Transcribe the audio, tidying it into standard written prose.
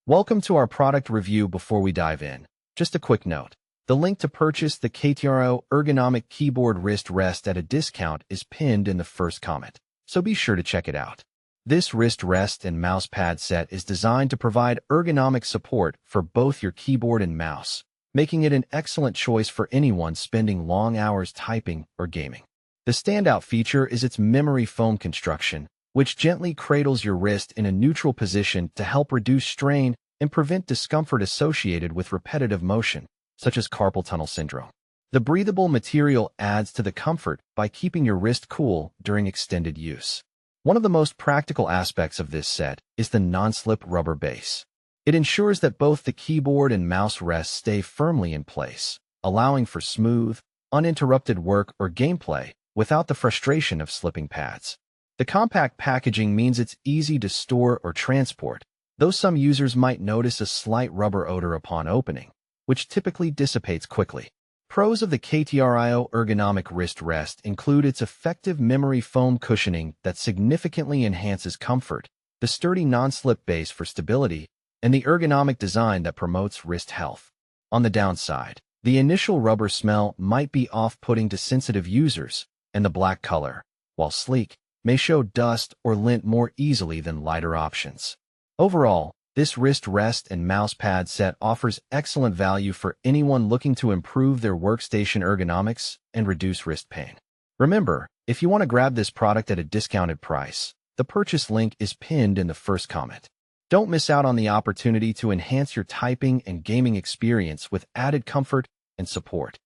Welcome to our product review. Before we dive in, just a quick note. The link to purchase the KTRIO Ergonomic Keyboard Wrist Rest at a discount is pinned in the first comment, so be sure to check it out. This wrist rest and mouse pad set is designed to provide ergonomic support for both your keyboard and mouse, making it an excellent choice for anyone spending long hours typing or gaming. The standout feature is its memory foam construction, which gently cradles your wrist in a neutral position to help reduce strain and prevent discomfort associated with repetitive motion, such as carpal tunnel syndrome. The breathable material adds to the comfort by keeping your wrist cool during extended use. One of the most practical aspects of this set is the non-slip rubber base. It ensures that both the keyboard and mouse rests stay firmly in place, allowing for smooth, uninterrupted work or gameplay without the frustration of slipping pads. The compact packaging means it's easy to store or transport, though some users might notice a slight rubber odor upon opening, which typically dissipates quickly. Pros of the KTRIO Ergonomic Wrist Rest include its effective memory foam cushioning that significantly enhances comfort, the sturdy non-slip base for stability, and the ergonomic design that promotes wrist health. On the downside, the initial rubber smell might be off-putting to sensitive users, and the black color, while sleek, may show dust or lint more easily than lighter options. Overall, this wrist rest and mouse pad set offers excellent value for anyone looking to improve their workstation ergonomics and reduce wrist pain. Remember, if you want to grab this product at a discounted price, the purchase link is pinned in the first comment. Don't miss out on the opportunity to enhance your typing and gaming experience with added comfort and support.